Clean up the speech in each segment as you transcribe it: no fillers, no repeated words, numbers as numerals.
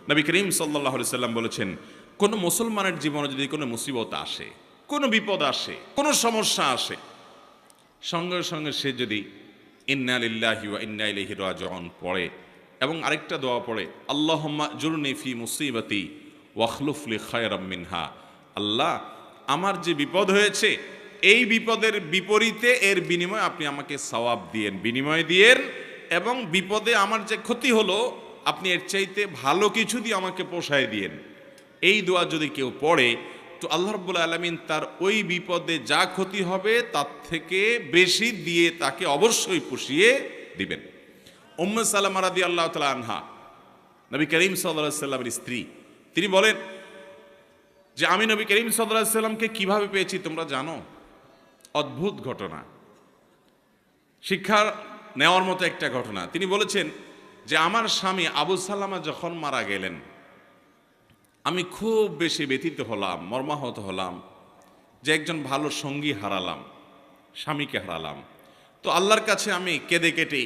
নবী করিম সাল্লাল্লাহু আলাইহি সাল্লাম বলেছেন, কোনো মুসলমানের জীবনে যদি কোনো মুসিবত আসে, কোনো বিপদ আসে, কোনো সমস্যা আসে, সঙ্গে সঙ্গে সে যদি ইন্না লিল্লাহি ওয়া ইন্না ইলাইহি রাজিউন পড়ে এবং আরেকটা দোয়া পড়ে, আল্লাহুম্মা জুরনি ফি মুসিবাতি ওয়াখলুফ লি খায়রাম মিনহা, আল্লাহ আমার যে বিপদ হয়েছে এই বিপদের বিপরীতে এর বিনিময়ে আপনি আমাকে সওয়াব দিয়েন, বিনিময় দিয়েন, এবং বিপদে আমার যে ক্ষতি হলো আপনি এর চাইতে ভালো কিছু দিয়ে আমাকে পোষায় দিয়েন। এই দোয়া যদি কেউ পড়ে তো আল্লাহ রাব্বুল আলামিন তার ওই বিপদে যা ক্ষতি হবে তার থেকে বেশি দিয়ে তাকে অবশ্যই পুষিয়ে দিবেন। উম্মে সালামা রাদিয়াল্লাহু তাআলা আনহা, নবী করিম সাল্লাল্লাহু আলাইহি সাল্লামের স্ত্রী, তিনি বলেন যে আমি নবী করিম সাল্লাল্লাহু আলাইহি সাল্লামকে কিভাবে পেয়েছি তোমরা জানো? অদ্ভুত ঘটনা, শিক্ষা নেওয়ার মতো একটা ঘটনা। তিনি বলেছেন যে আমার স্বামী আবু সালামা যখন মারা গেলেন আমি খুব বেশি ব্যথিত হলাম, মর্মাহত হলাম যে একজন ভালো সঙ্গী হারালাম, স্বামীকে হারালাম। তো আল্লাহর কাছে আমি কেঁদে কেটে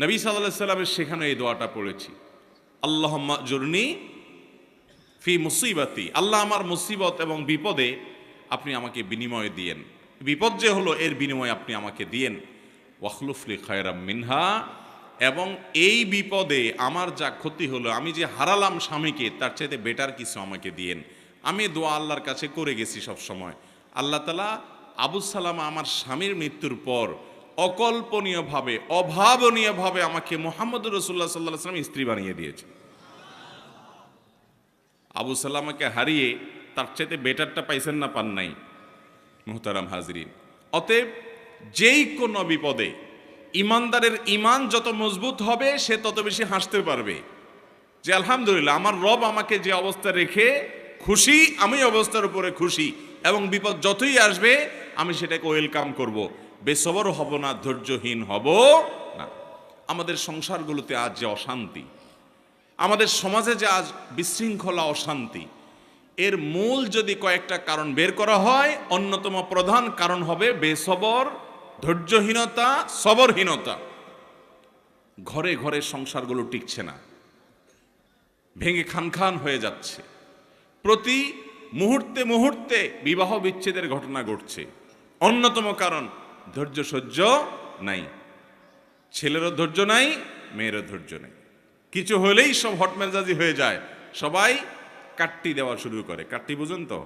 নবী সাল্লাল্লাহু আলাইহি সাল্লামের শেখানো এই দোয়াটা পড়েছি, আল্লাহুম্মা জুরনি ফি মুসিবাতি, আল্লাহ আমার মুসিবত এবং বিপদে আপনি আমাকে বিনিময় দিয়েন, বিপদ যে হলো এর বিনিময় আপনি আমাকে দিয়েন, ওয়াখলুফ লি খায়রাম মিনহা, এবং এই বিপদে আমার যা ক্ষতি হলো, আমি যে হারালাম স্বামীকে, তার চাইতে বেটার কিছু আমাকে দিয়েন। আমি দোয়া আল্লাহর কাছে করে গেছি সব সময়। আল্লাহ তাআলা আবু সালামা আমার স্বামীর মৃত্যুর পর অকল্পনীয়ভাবে, অভাবনীয়ভাবে আমাকে মুহাম্মদুর রাসূলুল্লাহ সাল্লাল্লাহু আলাইহি ওয়াসাল্লাম স্ত্রী বানিয়ে দিয়েছে। আবু সালামাকে হারিয়ে তার চাইতে বেটারটা পাইছেন না, পান নাই? মুহতারাম হাজরিন, অতএব যেই কোনো বিপদে ইমানদারের ইমান যত মজবুত হবে সে তত বেশি হাসতে পারবে যে আলহামদুলিল্লাহ আমার রব আমাকে যে অবস্থা রেখে খুশি, আমি অবস্থার উপরে খুশি, এবং বিপদ যতই আসবে আমি সেটাকে ওয়েলকাম করব, বেসবর হব না, ধৈর্যহীন হব না। আমাদের সংসারগুলোতে আজ যে অশান্তি, আমাদের সমাজে যে আজ বিশৃঙ্খলা, অশান্তি, এর মূল যদি কয়েকটা কারণ বের করা হয়, অন্যতম প্রধান কারণ হবে বেসবর, ধৈর্যহীনতা, সবরহীনতা। ঘরে ঘরে সংসারগুলো টিকছে না, ভেঙে খান খান হয়ে যাচ্ছে, প্রতি মুহূর্তে মুহূর্তে বিবাহ বিচ্ছেদের ঘটনা ঘটছে। অন্যতম কারণ ধৈর্য সহ্য নাই, ছেলেরও ধৈর্য নাই, মেয়েরও ধৈর্য নেই, কিছু হলেই সব হটমেজাজি হয়ে যায়, সবাই কাট্টি দেওয়া শুরু করে। কাট্টি বুঝেন তো?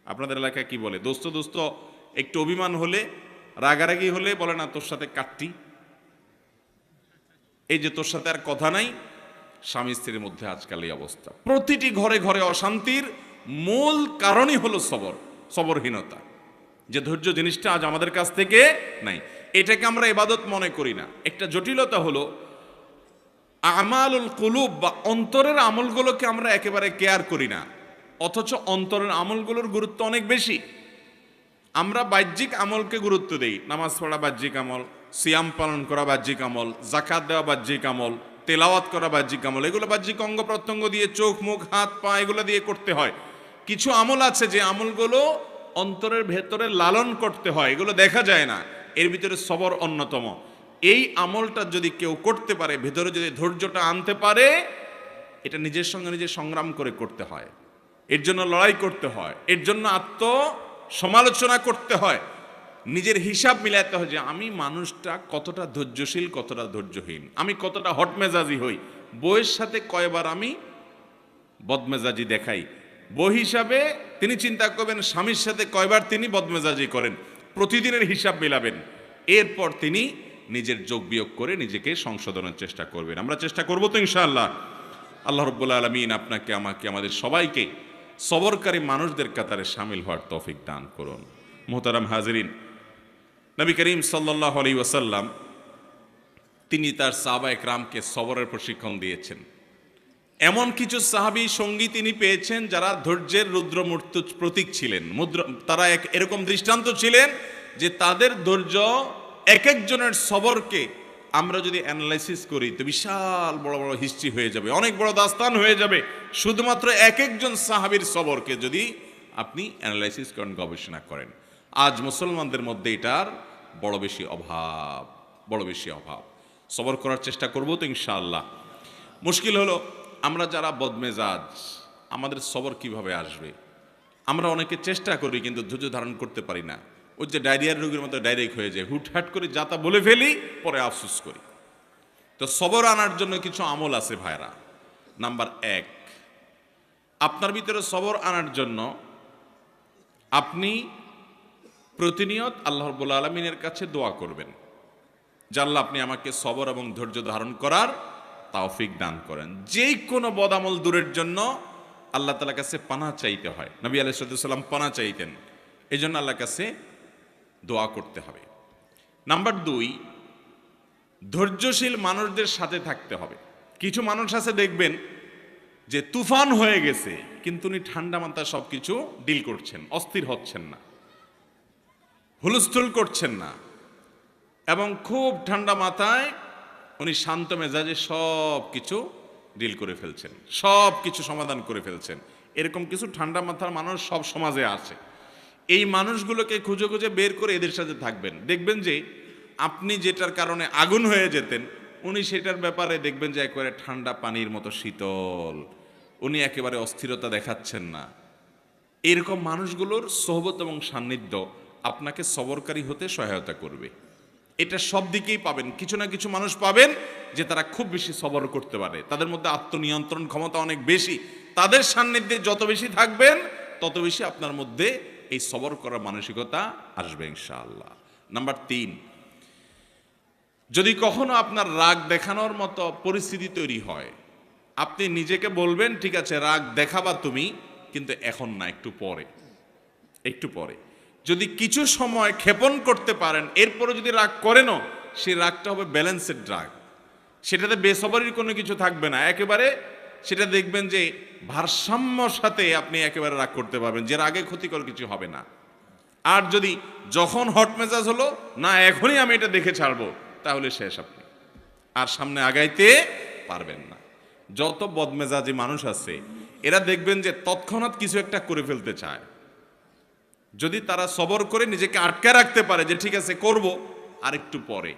আপনাদের এলাকায় কি বলে? দোস্ত দোস্ত একটু অভিমান হলে, রাগারাগি হলে বলে না তোর সাথে কাট্টি, এই যে তোর সাথে আর কথা নাই। স্বামী স্ত্রীর মধ্যে আজকাল এই অবস্থা, প্রতিটি ঘরে ঘরে অশান্তির মূল কারণই হলো সবরহীনতা, যে ধৈর্য জিনিসটা আজ আমাদের কাছ থেকে নাই। এটাকে আমরা ইবাদত মনে করি না। একটা জটিলতা হলো আমালুল কুলুব বা অন্তরের আমলগুলোকে আমরা একেবারে কেয়ার করি না, অথচ অন্তরের আমলগুলোর গুরুত্ব অনেক বেশি। আমরা বাহ্যিক আমলকে গুরুত্ব দেই, নামাজ পড়া বাহ্যিক আমল, সিয়াম পালন করা বাহ্যিক আমল, যাকাত দেওয়া বাহ্যিক আমল, তেলাওয়াত করা বাহ্যিক আমল, এগুলো বাহ্যিক অঙ্গ প্রত্যঙ্গ দিয়ে, চোখ মুখ হাত পা এগুলো দিয়ে করতে হয়। কিছু আমল আছে যে আমলগুলো অন্তরের ভেতরে লালন করতে হয়, এগুলো দেখা যায় না, এর ভিতরে সবর অন্যতম। এই আমলটা যদি কেউ করতে পারে, ভেতরে যদি ধৈর্যটা আনতে পারে, এটা নিজের সঙ্গে নিজে সংগ্রাম করে করতে হয়, এর জন্য লড়াই করতে হয়, এর জন্য সমালোচনা করতে হয়, নিজের হিসাব মিলাতে হয় যে আমি মানুষটা কতটা ধৈর্যশীল, কতটা ধৈর্যহীন, আমি কতটা হটমেজাজি হই, বউয়ের সাথে কয়বার আমি বদমেজাজি দেখাই। বউ হিসাবে তিনি চিন্তা করবেন স্বামীর সাথে কয়বার তিনি বদমেজাজি করেন, প্রতিদিনের হিসাব মিলাবেন, এরপর তিনি নিজের যোগ বিয়োগ করে নিজেকে সংশোধনের চেষ্টা করবেন। আমরা চেষ্টা করবো তো ইনশাআল্লাহ। আল্লাহ রাব্বুল আলামিন আপনাকে, আমাকে, আমাদের সবাইকে সবরকারী মানুষদের কাতারে শামিল হওয়ার তৌফিক দান করুন। মুহতারাম হাজিরিন, নবী করিম সাল্লাল্লাহু আলাইহি ওয়াসাল্লাম তিনি তার সাহাবায়ে কেরামকে সবরের প্রশিক্ষণ দিয়েছেন। এমন কিছু সাহাবী সঙ্গী তিনি পেয়েছেন যারা ধৈর্যের রুদ্রমূর্তি প্রতীক ছিলেন, তারা এরকম দৃষ্টান্ত ছিলেন যে তাদের ধৈর্য, এক একজনের সবরকে আমরা যদি অ্যানালাইসিস করি তো বিশাল বড় বড় হিস্ট্রি হয়ে যাবে, অনেক বড় দাস্তান হয়ে যাবে, শুধুমাত্র এক একজন সাহাবীর সবরকে যদি আপনি অ্যানালাইসিস করেন, গবেষণা করেন। আজ মুসলমানদের মধ্যে এটার বড় বেশি অভাব। সবর করার চেষ্টা করবো তো ইনশাআল্লাহ। মুশকিল হলো আমরা যারা বদমেজাজ, আমাদের সবর কিভাবে আসবে? আমরা অনেকে চেষ্টা করি কিন্তু ধৈর্য ধারণ করতে পারি না। ওই যে ডায়রিয়ার রোগীর মতো ডাইরেক্ট হয়ে যায়, হুটহাট করে যা তা বলে ফেলি, পরে আফসোস করি। তো সবর আনার জন্য কিছু আমল আছে ভাইরা। নাম্বার 1, আপনার ভিতরে সবর আনার জন্য আপনি প্রতিনিয়ত আল্লাহ রাব্বুল আলামিনের কাছে দোয়া করবেন যে আল্লাহ আপনি আমাকে সবর এবং ধৈর্য ধারণ করার তৌফিক দান করেন। যে কোনো বদামল দূরের জন্য আল্লাহ তাআলার কাছে পানাহ চাইতে হয়। নবী আলাইহিস সালাম পানাহ চাইতেন, এই জন্য আল্লাহর কাছে দোয়া করতে হবে। নাম্বার 2, ধৈর্যশীল মানুষদের সাথে থাকতে হবে। কিছু মানুষ আছে দেখবেন যে তুফান হয়ে গেছে, কিন্তু উনি ঠান্ডা মাথায় সব কিছু ডিল করছেন, অস্থির হচ্ছেন না, হুলস্থুল করছেন না, এবং খুব ঠান্ডা মাথায় উনি শান্ত মেজাজে সব কিছু ডিল করে ফেলছেন, সব কিছু সমাধান করে ফেলছেন। এরকম কিছু ঠান্ডা মাথার মানুষ সব সমাজে আছে। এই মানুষগুলোকে খুঁজে খুঁজে বের করে এদের সাথে থাকবেন। দেখবেন যে আপনি যেটার কারণে আগুন হয়ে যেতেন, উনি সেটার ব্যাপারে দেখবেন যে একেবারে ঠান্ডা পানির মতো শীতল, উনি একেবারে অস্থিরতা দেখাচ্ছেন না। এরকম মানুষগুলোর সোহবত এবং সান্নিধ্য আপনাকে সবরকারী হতে সহায়তা করবে। এটা সব দিকেই পাবেন। কিছু না কিছু মানুষ পাবেন যে তারা খুব বেশি সবর করতে পারে, তাদের মধ্যে আত্মনিয়ন্ত্রণ ক্ষমতা অনেক বেশি। তাদের সান্নিধ্যে যত বেশি থাকবেন তত বেশি আপনার মধ্যে এই সবর করার মানসিকতা আসবে ইনশাআল্লাহ। নাম্বার 3, যদি কখনো আপনার রাগ দেখানোর মতো পরিস্থিতি তৈরি হয়, আপনি নিজেকে বলবেন ঠিক আছে রাগ দেখাবা তুমি, কিন্তু এখন না, একটু পরে, একটু পরে। যদি কিছু সময় ক্ষেপণ করতে পারেন, এরপরে যদি রাগ করেনও, সেই রাগটা হবে ব্যালেন্সের রাগ, সেটাতে বেসবরির কোনো কিছু থাকবে না, একেবারে সেটা দেখবেন যে ভারসাম্যর সাথে আপনি একেবারে রাগ করতে পারবেন, যে রাগে ক্ষতিকর কিছু হবে না। আর যদি যখন হট মেজাজ হলো না এখনই আমি এটা দেখে ছাড়বো, তাহলে শেষ, আপনি আর সামনে আগাইতে পারবেন না। যত বদমেজাজি মানুষ আছে এরা দেখবেন যে তৎক্ষণাৎ কিছু একটা করে ফেলতে চায়। যদি তারা সবর করে নিজেকে আটকে রাখতে পারে যে ঠিক আছে করব, আর একটু পরে,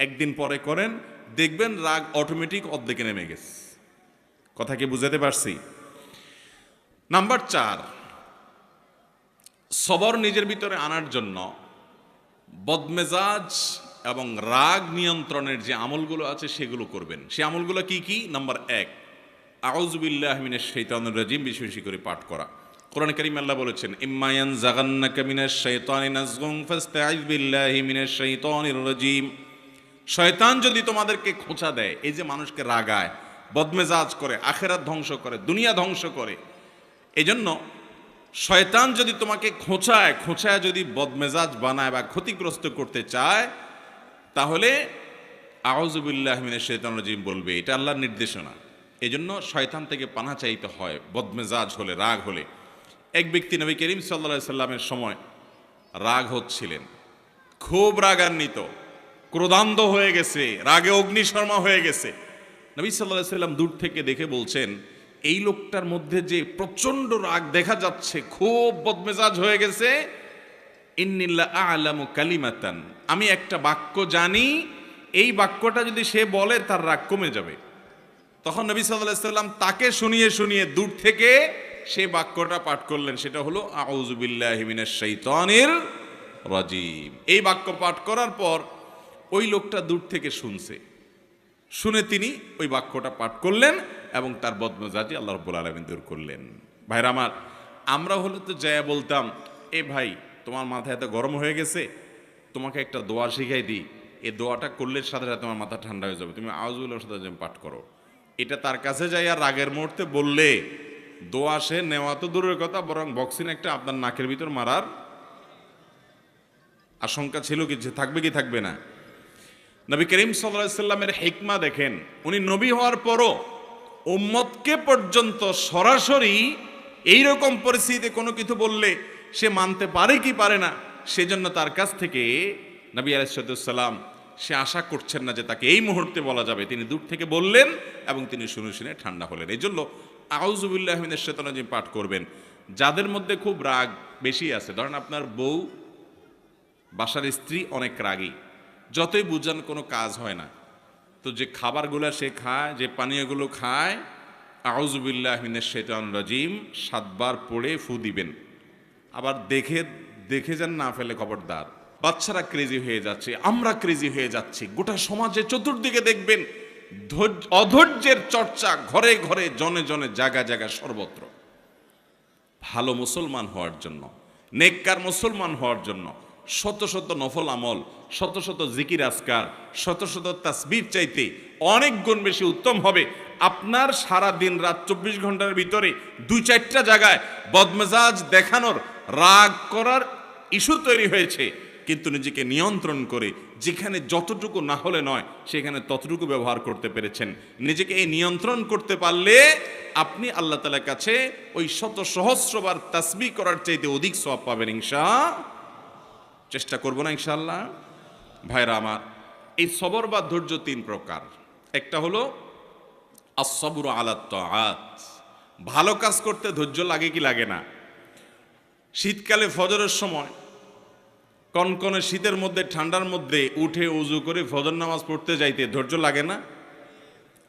একদিন পরে করেন, দেখবেন রাগ অটোমেটিক অর্ধেকে নেমে গেছে। কথা কি বুঝাতে পারছি? নাম্বার 4, সবর নিজের ভিতরে আনার জন্য বদমেজাজ এবং রাগ নিয়ন্ত্রণের যে আমলগুলো আছে সেগুলো করবেন। সে আমলগুলো কি কি? নাম্বার 1, আউযু বিল্লাহি মিনাশ শাইতানির রাজিম বেশি বেশি করে পাঠ করা। কোরআন কারীম আল্লাহ বলেছেন ইম্মা ইয়ানজাগান্নাকা মিনাশ শাইতানি নাজগুন ফাস্তাইয বিল্লাহি মিনাশ শাইতানির রাজিম। শয়তান যদি তোমাদেরকে খোঁচা দেয়, এই যে মানুষকে রাগায়, বদমেজাজ করে, আখিরাত ধ্বংস করে, দুনিয়া ধ্বংস করে, এজন্য শয়তান যদি তোমাকে খোঁচায় যদি বদমেজাজ বানায় বা ক্ষতিগ্রস্ত করতে চায়, তাহলে আউযু বিল্লাহি মিনাশ শাইতানির রাজিম বলবে। এটা আল্লাহর নির্দেশনা। এজন্য শয়তান থেকে পানাহ চাইতে হয় বদমেজাজ হলে, রাগ হলে। এক ব্যক্তি নবী করিম সাল্লাল্লাহু আলাইহি সাল্লামের সময় রাগ হচ্ছিলেন, খুব রাগান্বিত, ক্রোধান্ধ হয়ে গেছে, রাগে অগ্নিশর্মা হয়ে গেছে। নবী সাল্লাল্লাহু আলাইহি সাল্লাম দূর থেকে দেখে বলছেন এই লোকটার মধ্যে যে প্রচন্ড রাগ দেখা যাচ্ছে, খুব বদমেজাজ হয়ে গেছে, ইন্নিল্লা আ'লামু কালিমাতান, আমি একটা বাক্য জানি, এই বাক্যটা যদি সে বলে তার রাগ কমে যাবে। তখন নবী সাল্লাল্লাহু আলাইহি সাল্লাম তাকে শুনিয়ে শুনিয়ে দূর থেকে সেই বাক্যটা পাঠ করলেন, সেটা হলো আউযু বিল্লাহি মিনাশ শাইতানির রাজিম। এই বাক্য পাঠ করার পর ওই লোকটা দূর থেকে শুনে তিনি ওই বাক্যটা পাঠ করলেন এবং তার বদমেজাজি আল্লাহ রাব্বুল আলামিন দূর করলেন। ভাইরা আমার, আমরা হলে তো যায় বলতাম এ ভাই তোমার মাথা এত গরম হয়ে গেছে, তোমাকে একটা দোয়া শিখাই দিই, এই দোয়াটা করলে সাথে সাথে তোমার মাথা ঠান্ডা হয়ে যাবে, তুমি আউযু বিল্লাহি মিনাশ শাইতানির রাজিম পাঠ করো। এটা তার কাছে যাই আর রাগের মুহূর্তে বললে দোয়া সে নেওয়া তো দূরের কথা, বরং বক্সিন একটা আপনার নাকের ভিতর মারার আশঙ্কা ছিল, কি থাকবে কি থাকবে না। নবী করিম সাল্লাল্লাহু আলাইহি সাল্লামের হিকমা দেখেন, উনি নবী হওয়ার পরও উম্মতকে পর্যন্ত সরাসরি এইরকম পরিস্থিতিতে কোনো কিছু বললে সে মানতে পারে কি পারে না, সেজন্য তার কাছ থেকে নবী আলাইহিস সালাম সে আশা করছেন না যে তাকে এই মুহূর্তে বলা যাবে, তিনি দূর থেকে বললেন এবং তিনি শুনে শুনে ঠান্ডা হলেন। এই জন্য আউযু বিল্লাহি মিনাশ শাইতানির রাজিম পাঠ করবেন। যাদের মধ্যে খুব রাগ বেশি আছে, ধরেন আপনার বউ, বাসার স্ত্রী অনেক রাগী, যতই বুঝান কোনো কাজ হয় না, তো যে খাবারগুলো সে খায়, যে পানীয়গুলো খায়, আউযু বিল্লাহি মিনাশ শাইতানির রাজিম 7 বার পড়ে ফু দিবেন। আবার দেখে দেখে যেন না ফেলে, খবরদার। বাচ্চারা ক্রেজি হয়ে যাচ্ছে, আমরা ক্রেজি হয়ে যাচ্ছি, গোটা সমাজে চতুর্দিকে দেখবেন অধৈর্যের চর্চা, ঘরে ঘরে জনে জনে, জায়গা জায়গা, সর্বত্র। ভালো মুসলমান হওয়ার জন্য, নেককার মুসলমান হওয়ার জন্য শত শত নফল আমল, শত শত জিকির আজকার, শত শত তাসবিহ চাইতে অনেক গুণ বেশি উত্তম হবে আপনার সারা দিন রাত 24 ঘন্টার ভিতরে 2-4টা জায়গায় বদমেজাজ দেখানোর, রাগ করার ইস্যু তৈরি হয়েছে, কিন্তু নিজেকে নিয়ন্ত্রণ করে যেখানে যতটুকু না হলে নয় সেখানে ততটুকু ব্যবহার করতে পেরেছেন। নিজেকে এই নিয়ন্ত্রণ করতে পারলে আপনি আল্লাহ তাআলার কাছে ওই শত সহস্রবার তাসবিহ করার চাইতে অধিক সওয়াব পাবেন চেষ্টা করব না ইনশাআল্লাহ। ভাইরা আমার, এই সবর বা ধৈর্য 3 প্রকার। একটা হলো আস-সাবরু আলাত তাআত, ভালো কাজ করতে ধৈর্য লাগে কি লাগে না? শীতকালে ফজরের সময়, কনকনে শীতের মধ্যে, ঠান্ডার মধ্যে উঠে উজু করে ফজর নামাজ পড়তে যাইতে ধৈর্য লাগে না?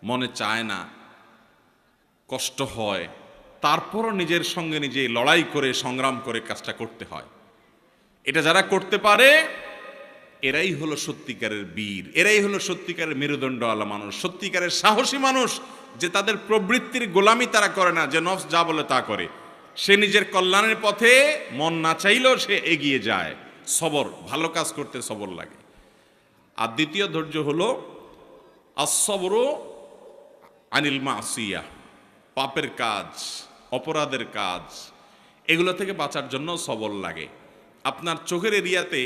মনে চায় না, কষ্ট হয়, তারপরও নিজের সঙ্গে নিজে লড়াই করে, সংগ্রাম করে কাজটা করতে হয়। এটা যারা করতে পারে এরাই হলো সত্যিকারের বীর, এরাই হলো সত্যিকারের মেরুদণ্ডওয়ালা মানুষ, সত্যিকারের সাহসী মানুষ, যে তাদের প্রবৃত্তির গোলামি তারা করে না, যে নফস যা বলে তা করে। সে নিজের কল্যাণের পথে মন না চাইলেও সে এগিয়ে যায়। সবর, ভালো কাজ করতে সবর লাগে। আর দ্বিতীয় ধৈর্য হলো আস-সাবরু আনিল মাসিয়া, পাপের কাজ, অপরাধের কাজ, এগুলো থেকে বাঁচার জন্য সবর লাগে। আপনার চোখের এরিয়াতে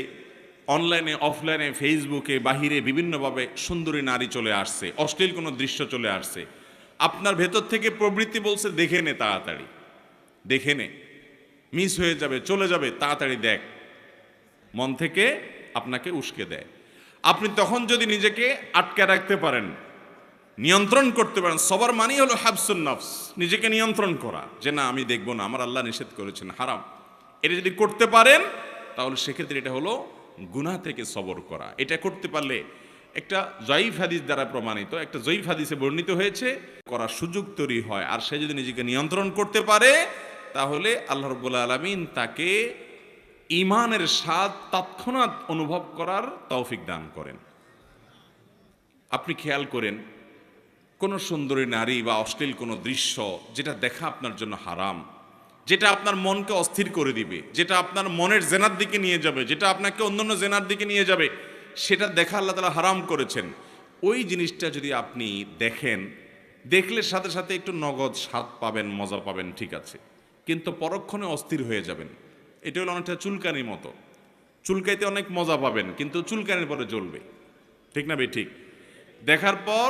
অনলাইনে, অফলাইনে, ফেসবুকে, বাহিরে বিভিন্নভাবে সুন্দরী নারী চলে আসছে, অশ্লীল কোনো দৃশ্য চলে আসছে, আপনার ভেতর থেকে প্রবৃত্তি বলছে দেখে নে, তাড়াতাড়ি দেখে নে, মিস হয়ে যাবে, চলে যাবে, তাড়াতাড়ি দেখ, মন থেকে আপনাকে উস্কে দেয়। আপনি তখন যদি নিজেকে আটকে রাখতে পারেন, নিয়ন্ত্রণ করতে পারেন, সবার মানেই হলো হাবসুন নফস, নিজেকে নিয়ন্ত্রণ করা, যে না আমি দেখবো না, আমার আল্লাহ নিষেধ করেছেন, হারাম। এটা যদি করতে পারেন তাহলে সেক্ষেত্রে এটা হলো গুনাহ থেকে সবর করা। এটা করতে পারলে একটা জয়ীফ হাদিস দ্বারা প্রমাণিত, একটা জয়ীফ হাদিসে বর্ণিত হয়েছে, করার সুযোগ তৈরি হয়। আর সে যদি নিজেকে নিয়ন্ত্রণ করতে পারে তাহলে আল্লাহ রাব্বুল আলামিন তাকে ঈমানের স্বাদ তৎক্ষণাৎ অনুভব করার তৌফিক দান করেন। আপনি খেয়াল করেন, কোনো সুন্দরী নারী বা অশ্লীল কোনো দৃশ্য যেটা দেখা আপনার জন্য হারাম, যেটা আপনার মনকে অস্থির করে দিবে, যেটা আপনার মনের জেনার দিকে নিয়ে যাবে, যেটা আপনাকে অন্যান্য জেনার দিকে নিয়ে যাবে, সেটা দেখা আল্লাহ তাআলা হারাম করেছেন। ওই জিনিসটা যদি আপনি দেখেন, দেখলে সাথে সাথে একটু নগদ স্বাদ পাবেন, মজা পাবেন, ঠিক আছে, কিন্তু পরক্ষণে অস্থির হয়ে যাবেন। এটা হলো অনেকটা চুলকানির মতো, চুলকাইতে অনেক মজা পাবেন কিন্তু চুলকানির পরে জ্বলবে, ঠিক না ভাই? ঠিক। দেখার পর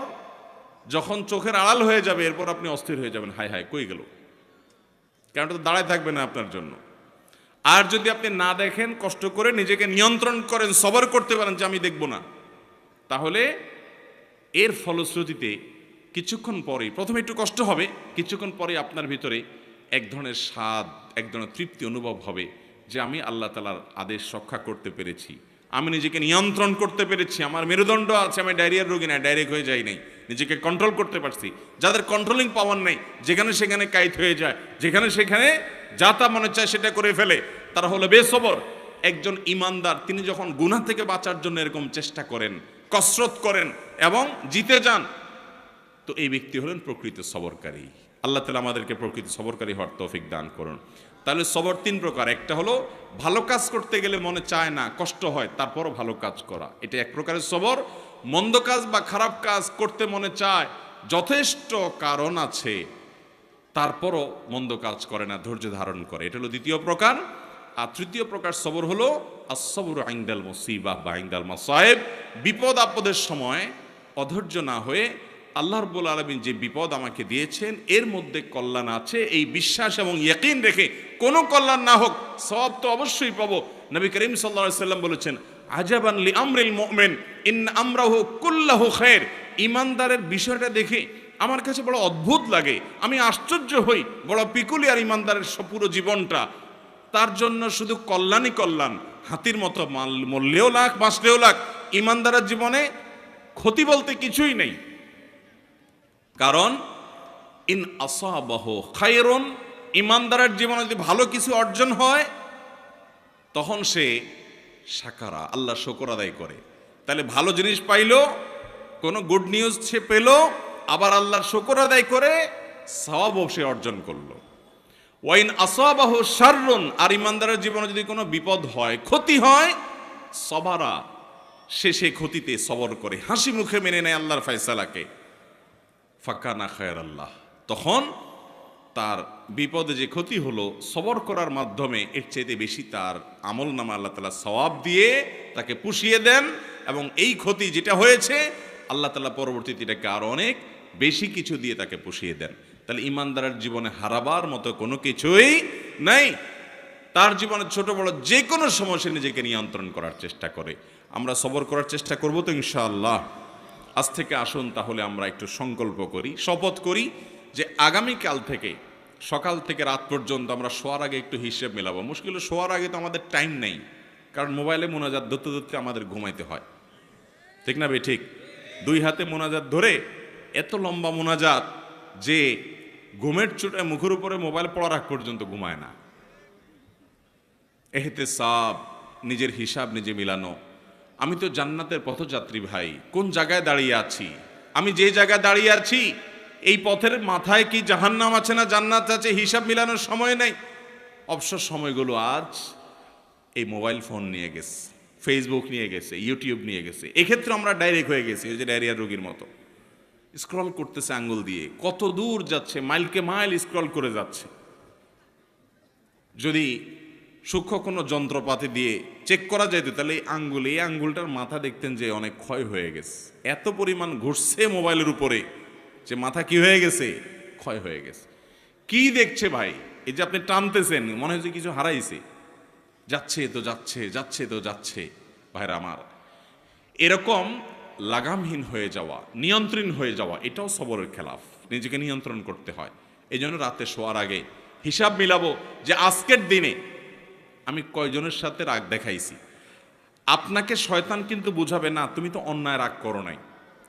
যখন চোখের আড়াল হয়ে যাবে এরপর আপনি অস্থির হয়ে যাবেন, হায় হায় কই গেল, কারণ তো দাঁড়ায় থাকবে না আপনার জন্য। আর যদি আপনি না দেখেন, কষ্ট করে নিজেকে নিয়ন্ত্রণ করেন, সবর করতে পারেন যে আমি দেখব না, তাহলে এর ফলশ্রুতিতে কিছুক্ষণ পরেই, প্রথমে একটু কষ্ট হবে, কিছুক্ষণ পরে আপনার ভিতরে এক ধরনের স্বাদ, এক ধরনের তৃপ্তি অনুভব হবে যে আমি আল্লাহ তাআলার আদেশ রক্ষা করতে পেরেছি, আমি নিজেকে নিয়ন্ত্রণ করতে পেরেছি, আমার মেরুদণ্ড আছে, আমি ডায়রিয়ার রোগী না, ডাইরেক্ট হয়ে যাই নাই, নিজেকে কন্ট্রোল করতে পারছি। যাদের কন্ট্রোলিং পাওয়ার নেই, যেখানে সেখানে কাইত হয়ে যায়, যেখানে সেখানে যা তা মনে চায় সেটা করে ফেলে, তারা হলো বেসবর। একজন ইমানদার তিনি যখন গুনাহ থেকে বাঁচার জন্য এরকম চেষ্টা করেন, কসরত করেন এবং জিতে যান, তো এই ব্যক্তি হলেন প্রকৃত সবরকারী। আল্লাহ তাআলা আমাদেরকে প্রকৃত সবরকারী হওয়ার তৌফিক দান করুন। তাহলে সবর 3 প্রকার। একটা হলো ভালো কাজ করতে গেলে মনে চায় না, কষ্ট হয়, তারপরও ভালো কাজ করা, এটা এক প্রকারের সবর। মন্দ কাজ বা খারাপ কাজ করতে মনে চায়, যথেষ্ট কারণ আছে, তারপরও মন্দ কাজ করে না, ধৈর্য ধারণ করে, এটা হলো দ্বিতীয় প্রকার। আর তৃতীয় প্রকার সবর হলো আস-সাবরু ইনদাল মুসিবাহ বা ইনদাল মাসায়েব, বিপদ আপদের সময় অধৈর্য না হয়ে আল্লাহ রাব্বুল আলামিন যে বিপদ আমাকে দিয়েছেন এর মধ্যে কল্যাণ আছে, এই বিশ্বাস এবং ইয়াকিন রেখে কোনো কল্যাণ না হোক সওয়াব তো অবশ্যই পাবো। নবী করিম সাল্লাল্লাহু আলাইহি সাল্লাম বলেছেন, আজাবান লি আমরিল মুমিন ইন আমরাহু কুল্লাহু খায়র। ইমানদারের বিষয়টা দেখে আমার কাছে বড় অদ্ভুত লাগে, আমি আশ্চর্য হই, বড় পিকুলিয়ার ইমানদারের পুরো জীবনটা, তার জন্য শুধু কল্যাণই কল্যাণ, হাতির মতো মরলেও লাখ, বাঁচলেও লাখ, ইমানদারের জীবনে ক্ষতি বলতে কিছুই নেই। কারণ ইন আসাবাহু খায়রুন, ইমানদারের জীবনে যদি ভালো কিছু অর্জন হয় তখন সে শাকারা, আল্লাহ শুকর আদায় করে। তাহলে ভালো জিনিস পাইলো, কোনো গুড নিউজ সে পেল, আবার আল্লাহর শুকর আদায় করে সওয়াবও সে অর্জন করলো। ওয়াইন আসাবাহু শাররুন, আর ইমানদারের জীবনে যদি কোনো বিপদ হয়, ক্ষতি হয়, সবারা, সে সেই ক্ষতিতে সবর করে, হাসি মুখে মেনে নেয় আল্লাহর ফয়সালাকে। ফাকানা খায়রাল্লাহ, তখন তার বিপদে যে ক্ষতি হলো সবর করার মাধ্যমে এর চাইতে বেশি তার আমল নামা আল্লাহ তাআলা সওয়াব দিয়ে তাকে পুষিয়ে দেন, এবং এই ক্ষতি যেটা হয়েছে আল্লাহ তাআলা পরবর্তীতে এটাকে আরো অনেক বেশি কিছু দিয়ে তাকে পুষিয়ে দেন। তাহলে ইমানদারের জীবনে হারাবার মতো কোনো কিছুই নাই। তার জীবনে ছোট বড় যে কোনো সমস্যা নিজেকে নিয়ন্ত্রণ করার চেষ্টা করে। আমরা সবর করার চেষ্টা করব তো ইনশাআল্লাহ। আজ থেকে আসুন তাহলে আমরা একটু সংকল্প করি, শপথ করি যে আগামীকাল থেকে সকাল থেকে রাত পর্যন্ত আমরা শোয়ার আগে একটু হিসেব মেলাবো। মুশকিল শোয়ার আগে তো আমাদের টাইম নেই, কারণ মোবাইলে মোনাজাত ধরতে ধরতে আমাদের ঘুমাইতে হয়, ঠিক না ভাই? ঠিক। দুই হাতে মোনাজাত ধরে এত লম্বা মোনাজাত যে ঘুমের চোটে মুখের উপরে মোবাইল পড়ার আগ পর্যন্ত ঘুমায় না। এহতেসাব, নিজের হিসাব নিজে মিলানো। আমি তো জান্নাতের পথযাত্রী ভাই, কোন জায়গায় দাঁড়িয়ে আছি? আমি যে জায়গায় দাঁড়িয়ে আছি এই পথের মাথায় কি জাহান্নাম আছে না জান্নাত আছে, হিসাব মিলানোর সময় নেই। অবসর সময়গুলো আজ এই মোবাইল ফোন নিয়ে গেছে, ফেসবুক নিয়ে গেছে, ইউটিউব নিয়ে গেছে। এক্ষেত্রে আমরা ডাইরেক্ট হয়ে গেছি ওই যে ডায়রিয়ার রোগীর মতো, স্ক্রল করতেছে আঙ্গুল দিয়ে, কত দূর যাচ্ছে, মাইলকে মাইল স্ক্রল করে যাচ্ছে। যদি সূক্ষ্ম কোনো যন্ত্রপাতি দিয়ে চেক করা যেত তাহলে এই আঙ্গুলটার মাথা দেখতেন যে অনেক ক্ষয় হয়ে গেছে। এত পরিমাণ ঘুরছে মোবাইলের উপরে যে মাথা কি হয়ে গেছে, ক্ষয় হয়ে গেছে। কি দেখছে ভাই? এই যে আপনি টানতেছেন, মনে হচ্ছে কিছু হারাইছে, যাচ্ছে তো যাচ্ছে, যাচ্ছে তো যাচ্ছে। ভাইরা আমার, এরকম লাগামহীন হয়ে যাওয়া, নিয়ন্ত্রণ হয়ে যাওয়া, এটাও সবরের খেলাফ। নিজেকে নিয়ন্ত্রণ করতে হয়। এই জন্য রাতে শোয়ার আগে হিসাব মিলাবো যে আজকের দিনে আমি কয়জনের সাথে রাগ দেখাইছি। আপনাকে শয়তান কিন্তু বুঝাবে না তুমি তো অন্যায় রাগ করো নাই,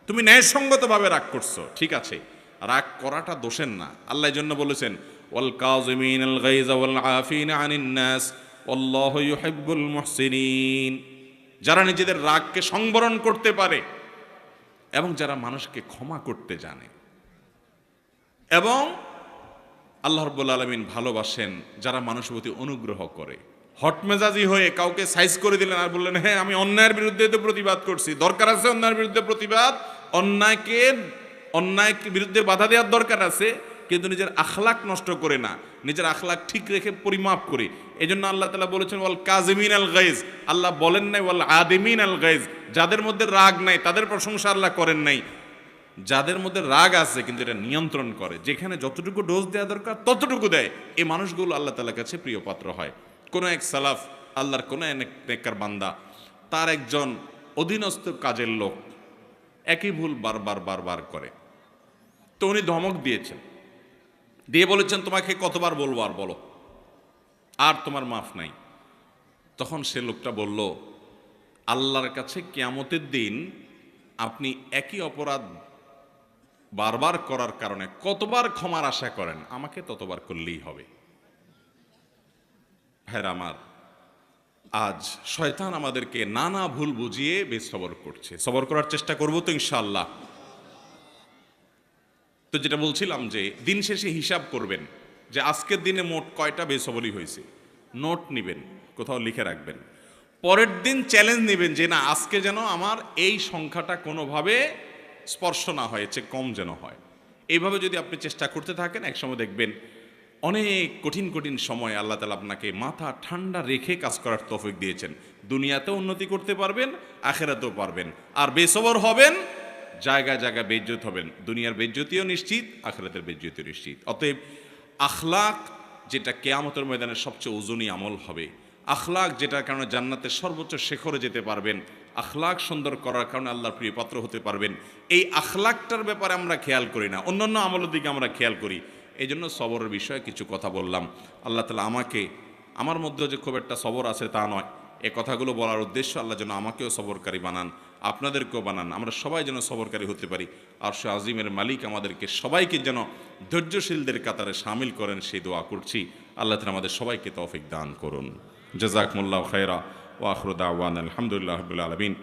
তুমি ন্যায়সঙ্গতভাবে রাগ করছো, ঠিক আছে। রাগ করাটা দোষের না। আল্লাহ এই জন্য বলেছেন ওয়াল কাযিমিনাল গায়যা ওয়াল আফিনা আনিন নাস আল্লাহু ইউহিব্বুল মুহসিনিন, যারা নিজেদের রাগকে সংবরণ করতে পারে এবং যারা মানুষকে ক্ষমা করতে জানে। এবং আল্লাহ রাব্বুল আলামিন ভালোবাসেন যারা মানুষের প্রতি অনুগ্রহ করে। হটমেজাজি হয়ে কাউকে সাইজ করে দিলেন আর বললেন হ্যাঁ আমি অন্যায়ের বিরুদ্ধে তো প্রতিবাদ করছি, দরকার আছে অন্যায়ের বিরুদ্ধে প্রতিবাদ, অন্যায়কে বিরুদ্ধে বাধা দেওয়ার দরকার আছে, কিন্তু নিজের আখলাক নষ্ট করে না, নিজের আখলাক ঠিক রেখে পরিমাপ করে। এই জন্য আল্লাহ তাআলা বলেছেন ওয়াল কাযিমিন আল গায়জ, আল্লাহ বলেন নাই ওয়াল আদিমিন আল গায়জ। যাদের মধ্যে রাগ নাই তাদের প্রশংসা আল্লাহ করেন নাই, যাদের মধ্যে রাগ আছে কিন্তু এটা নিয়ন্ত্রণ করে, যেখানে যতটুকু ডোজ দেওয়া দরকার ততটুকু দেয়, এই মানুষগুলো আল্লাহ তাআলার কাছে প্রিয় পাত্র হয়। কোনো এক সালাফ, আল্লাহর কোনো এক নেককার বান্দা, তার একজন অধীনস্থ কাজের লোক একই ভুল বারবার করে, তো উনি ধমক দিয়েছেন, দিয়ে বলেছেন তোমাকে কতবার বলবো আর বলো, আর তোমার মাফ নাই। তখন সে লোকটা বলল আল্লাহর কাছে কিয়ামতের দিন আপনি একই অপরাধ বারবার করার কারণে কতবার ক্ষমার আশা করেন, আমাকে ততবার করলেই হবে। ভাইরা আমার, আজ শয়তান আমাদেরকে নানা ভুল বুঝিয়ে বেসবর করছে। সবর করার চেষ্টা করবো তো ইনশাআল্লাহ। তো যেটা বলছিলাম যে দিন শেষে হিসাব করবেন যে আজকের দিনে মোট কয়টা বেসবরি হয়েছে, নোট নিবেন, কোথাও লিখে রাখবেন। পরের দিন চ্যালেঞ্জ নেবেন যে না আজকে যেন আমার এই সংখ্যাটা কোনোভাবে স্পর্শ না হয়েছে, কম যেন হয়। এইভাবে যদি আপনি চেষ্টা করতে থাকেন একসময় দেখবেন অনেক কঠিন কঠিন সময় আল্লাহ তাআলা আপনাকে মাথা ঠান্ডা রেখে কাজ করার তৌফিক দিয়েছেন। দুনিয়াতেও উন্নতি করতে পারবেন, আখিরাতেও পারবেন। আর বেসবর হবেন, জায়গায় জায়গায় বেইজ্জত হবেন, দুনিয়ার বেইজ্জতিও নিশ্চিত, আখিরাতের বেইজ্জতিও নিশ্চিত। অতএব আখলাক যেটা কিয়ামতের ময়দানে সবচেয়ে ওজনী আমল হবে, আখলাক যেটার কারণে জান্নাতের সর্বোচ্চ শিখরে যেতে পারবেন, আখলাক সুন্দর করার কারণে আল্লাহর প্রিয় পাত্র হতে পারবেন, এই আখলাকটার ব্যাপারে আমরা খেয়াল করি না, অন্যান্য আমলের দিকে আমরা খেয়াল করি। এই জন্য সবরের বিষয়ে কিছু কথা বললাম। আল্লাহ তাআলা আমাকে, আমার মধ্যে যে খুব একটা সবর আছে তা নয়, এ কথাগুলো বলার উদ্দেশ্য আল্লাহ যেন আমাকেও সবরকারী বানান। আপনাদেরকেও বানান, আমরা সবাই যেন সবরকারী হতে পারি। আরশ আজিমের মালিক আমাদেরকে সবাইকে যেন ধৈর্যশীলদের কাতারে সামিল করেন, সেই দোয়া করছি। আল্লাহ তাআলা আমাদের সবাইকে তৌফিক দান করুন। জাযাকুমুল্লাহু খায়রা ওয়া আখিরু দাওয়ানা আলহামদুলিল্লাহি রাব্বিল আলামিন।